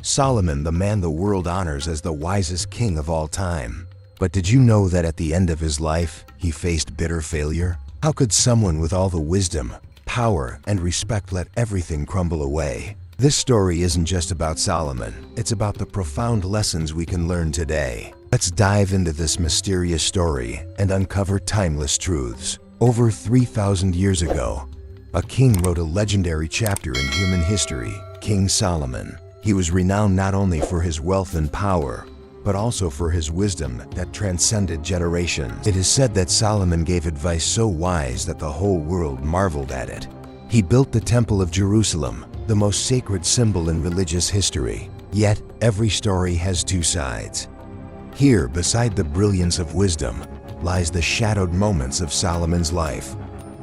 Solomon, the man the world honors as the wisest king of all time. But did you know that at the end of his life, he faced bitter failure? How could someone with all the wisdom, power, and respect let everything crumble away? This story isn't just about Solomon, it's about the profound lessons we can learn today. Let's dive into this mysterious story and uncover timeless truths. Over 3,000 years ago, a king wrote a legendary chapter in human history, King Solomon. He was renowned not only for his wealth and power, but also for his wisdom that transcended generations. It is said that Solomon gave advice so wise that the whole world marveled at it. He built the Temple of Jerusalem, the most sacred symbol in religious history. Yet, every story has two sides. Here, beside the brilliance of wisdom, lies the shadowed moments of Solomon's life.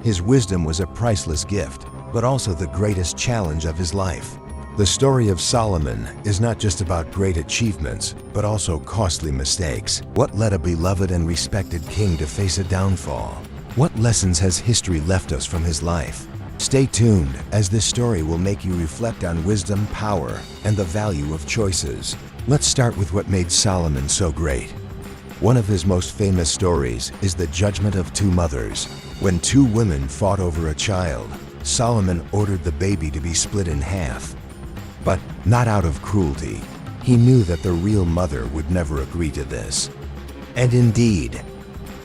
His wisdom was a priceless gift, but also the greatest challenge of his life. The story of Solomon is not just about great achievements, but also costly mistakes. What led a beloved and respected king to face a downfall? What lessons has history left us from his life? Stay tuned, as this story will make you reflect on wisdom, power, and the value of choices. Let's start with what made Solomon so great. One of his most famous stories is the judgment of two mothers. When two women fought over a child, Solomon ordered the baby to be split in half. But not out of cruelty. He knew that the real mother would never agree to this. And indeed,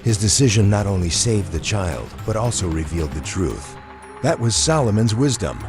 his decision not only saved the child, but also revealed the truth. That was Solomon's wisdom.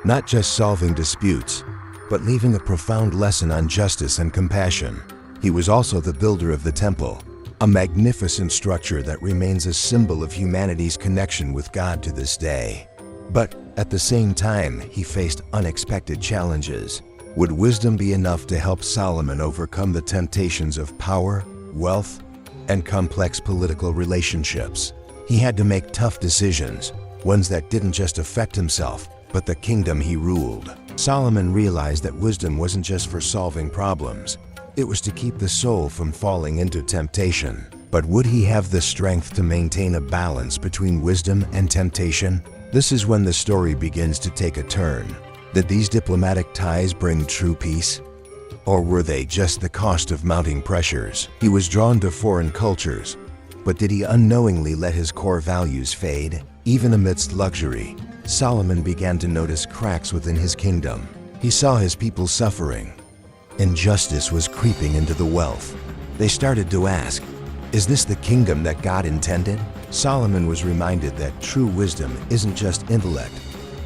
Not just solving disputes, but leaving a profound lesson on justice and compassion. He was also the builder of the temple, a magnificent structure that remains a symbol of humanity's connection with God to this day. But at the same time, he faced unexpected challenges. Would wisdom be enough to help Solomon overcome the temptations of power, wealth, and complex political relationships? He had to make tough decisions, ones that didn't just affect himself, but the kingdom he ruled. Solomon realized that wisdom wasn't just for solving problems. It was to keep the soul from falling into temptation. But would he have the strength to maintain a balance between wisdom and temptation? This is when the story begins to take a turn. Did these diplomatic ties bring true peace? Or were they just the cost of mounting pressures? He was drawn to foreign cultures, but did he unknowingly let his core values fade? Even amidst luxury, Solomon began to notice cracks within his kingdom. He saw his people suffering. Injustice was creeping into the wealth. They started to ask, is this the kingdom that God intended? Solomon was reminded that true wisdom isn't just intellect,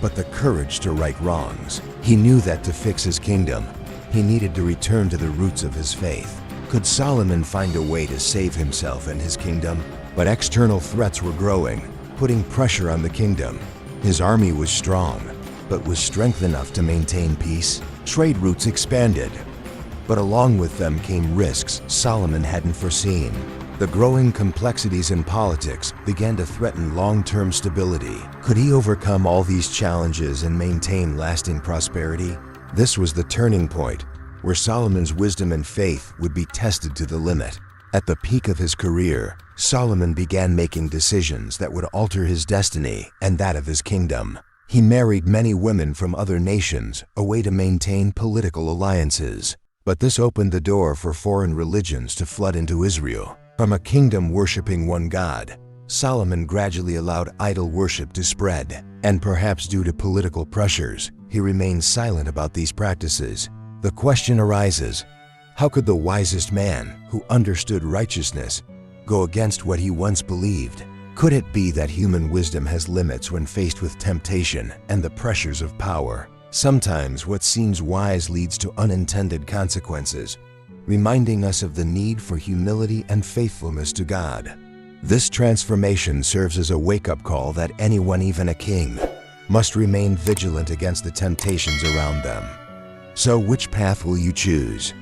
but the courage to right wrongs. He knew that to fix his kingdom, he needed to return to the roots of his faith. Could Solomon find a way to save himself and his kingdom? But external threats were growing, putting pressure on the kingdom. His army was strong, but was strength enough to maintain peace? Trade routes expanded, but along with them came risks Solomon hadn't foreseen. The growing complexities in politics began to threaten long-term stability. Could he overcome all these challenges and maintain lasting prosperity? This was the turning point, where Solomon's wisdom and faith would be tested to the limit. At the peak of his career, Solomon began making decisions that would alter his destiny and that of his kingdom. He married many women from other nations, a way to maintain political alliances. But this opened the door for foreign religions to flood into Israel. From a kingdom worshiping one God, Solomon gradually allowed idol worship to spread. And perhaps due to political pressures, he remained silent about these practices. The question arises, how could the wisest man, who understood righteousness, go against what he once believed? Could it be that human wisdom has limits when faced with temptation and the pressures of power? Sometimes what seems wise leads to unintended consequences, reminding us of the need for humility and faithfulness to God. This transformation serves as a wake-up call that anyone, even a king, must remain vigilant against the temptations around them. So which path will you choose?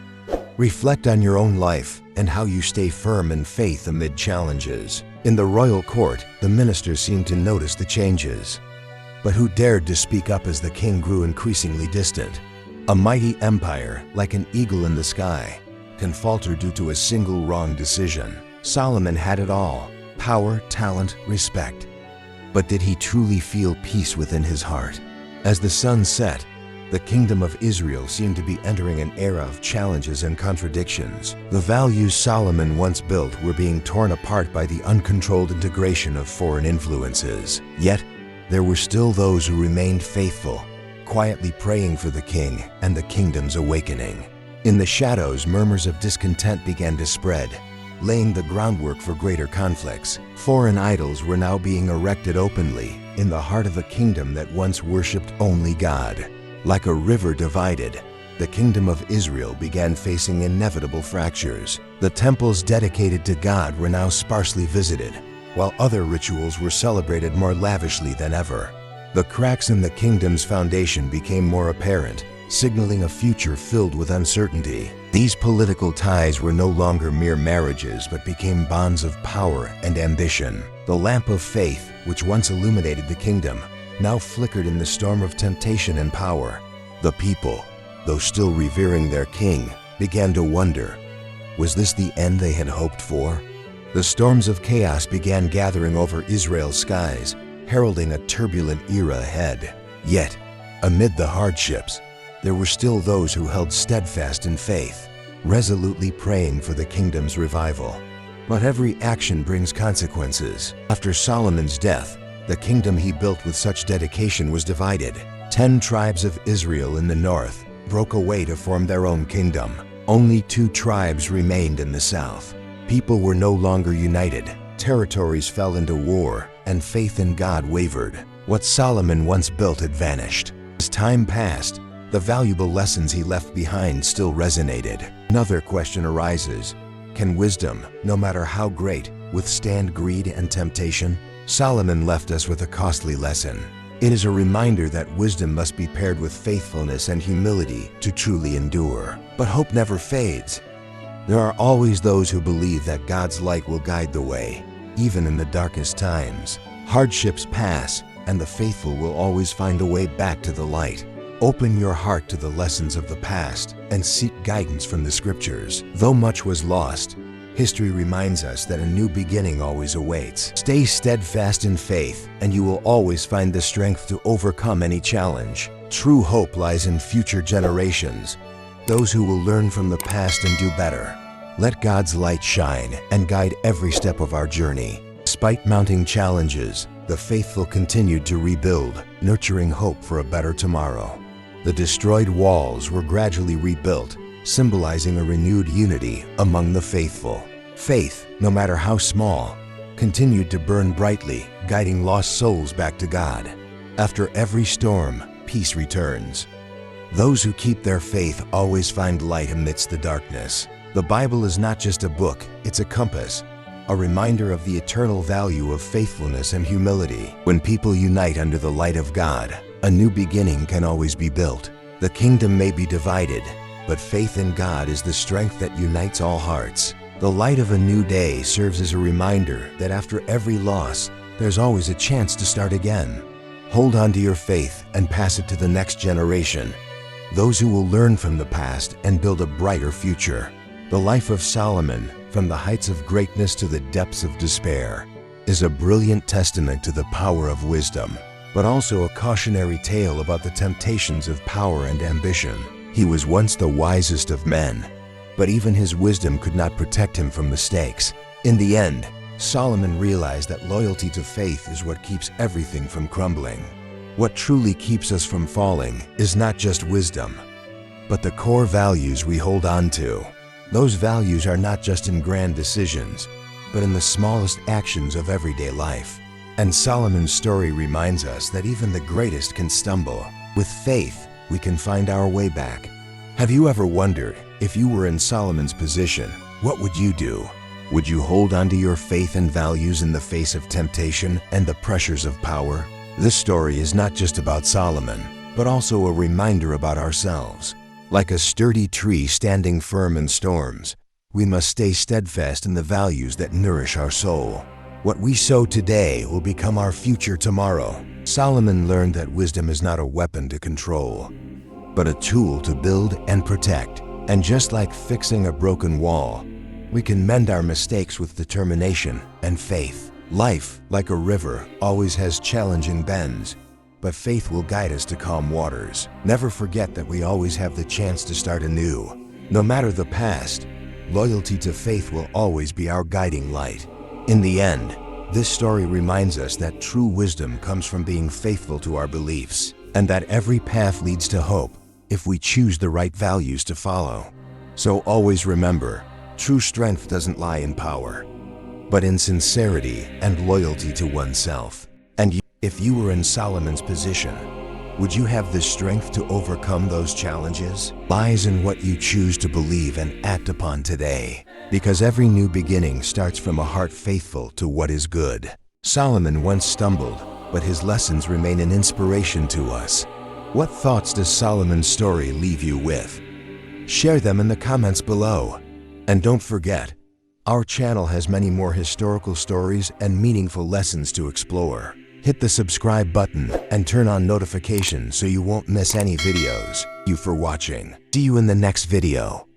Reflect on your own life and how you stay firm in faith amid challenges. In the royal court, the ministers seemed to notice the changes. But who dared to speak up as the king grew increasingly distant? A mighty empire, like an eagle in the sky, can falter due to a single wrong decision. Solomon had it all: power, talent, respect. But did he truly feel peace within his heart? As the sun set, the kingdom of Israel seemed to be entering an era of challenges and contradictions. The values Solomon once built were being torn apart by the uncontrolled integration of foreign influences. Yet, there were still those who remained faithful, quietly praying for the king and the kingdom's awakening. In the shadows, murmurs of discontent began to spread, laying the groundwork for greater conflicts. Foreign idols were now being erected openly in the heart of a kingdom that once worshipped only God. Like a river divided, the kingdom of Israel began facing inevitable fractures. The temples dedicated to God were now sparsely visited, while other rituals were celebrated more lavishly than ever. The cracks in the kingdom's foundation became more apparent, signaling a future filled with uncertainty. These political ties were no longer mere marriages but became bonds of power and ambition. The lamp of faith, which once illuminated the kingdom, now flickered in the storm of temptation and power. The people, though still revering their king, began to wonder, was this the end they had hoped for? The storms of chaos began gathering over Israel's skies, heralding a turbulent era ahead. Yet, amid the hardships, there were still those who held steadfast in faith, resolutely praying for the kingdom's revival. But every action brings consequences. After Solomon's death, the kingdom he built with such dedication was divided. 10 tribes of Israel in the north broke away to form their own kingdom. Only 2 tribes remained in the south. People were no longer united. Territories fell into war, and faith in God wavered. What Solomon once built had vanished. As time passed, the valuable lessons he left behind still resonated. Another question arises: can wisdom, no matter how great, withstand greed and temptation? Solomon left us with a costly lesson. It is a reminder that wisdom must be paired with faithfulness and humility to truly endure. But hope never fades. There are always those who believe that God's light will guide the way, even in the darkest times. Hardships pass, and the faithful will always find a way back to the light. Open your heart to the lessons of the past and seek guidance from the scriptures. Though much was lost, history reminds us that a new beginning always awaits. Stay steadfast in faith, and you will always find the strength to overcome any challenge. True hope lies in future generations, those who will learn from the past and do better. Let God's light shine and guide every step of our journey. Despite mounting challenges, the faithful continued to rebuild, nurturing hope for a better tomorrow. The destroyed walls were gradually rebuilt, symbolizing a renewed unity among the faithful. Faith, no matter how small, continued to burn brightly, guiding lost souls back to God. After every storm, peace returns. Those who keep their faith always find light amidst the darkness. The Bible is not just a book, it's a compass, a reminder of the eternal value of faithfulness and humility. When people unite under the light of God, a new beginning can always be built. The kingdom may be divided, but faith in God is the strength that unites all hearts. The light of a new day serves as a reminder that after every loss, there's always a chance to start again. Hold on to your faith and pass it to the next generation, those who will learn from the past and build a brighter future. The life of Solomon, from the heights of greatness to the depths of despair, is a brilliant testament to the power of wisdom, but also a cautionary tale about the temptations of power and ambition. He was once the wisest of men, but even his wisdom could not protect him from mistakes. In the end, Solomon realized that loyalty to faith is what keeps everything from crumbling. What truly keeps us from falling is not just wisdom, but the core values we hold on to. Those values are not just in grand decisions, but in the smallest actions of everyday life. And Solomon's story reminds us that even the greatest can stumble. With faith, we can find our way back. Have you ever wondered, if you were in Solomon's position, what would you do? Would you hold on to your faith and values in the face of temptation and the pressures of power? This story is not just about Solomon, but also a reminder about ourselves. Like a sturdy tree standing firm in storms, we must stay steadfast in the values that nourish our soul. What we sow today will become our future tomorrow. Solomon learned that wisdom is not a weapon to control, but a tool to build and protect. And just like fixing a broken wall, we can mend our mistakes with determination and faith. Life, like a river, always has challenging bends, but faith will guide us to calm waters. Never forget that we always have the chance to start anew. No matter the past, loyalty to faith will always be our guiding light. In the end, this story reminds us that true wisdom comes from being faithful to our beliefs, and that every path leads to hope if we choose the right values to follow. So always remember, true strength doesn't lie in power, but in sincerity and loyalty to oneself. And if you were in Solomon's position, would you have the strength to overcome those challenges? Lies in what you choose to believe and act upon today, because every new beginning starts from a heart faithful to what is good. Solomon once stumbled, but his lessons remain an inspiration to us. What thoughts does Solomon's story leave you with? Share them in the comments below. And don't forget, our channel has many more historical stories and meaningful lessons to explore. Hit the subscribe button and turn on notifications so you won't miss any videos. Thank you for watching. See you in the next video.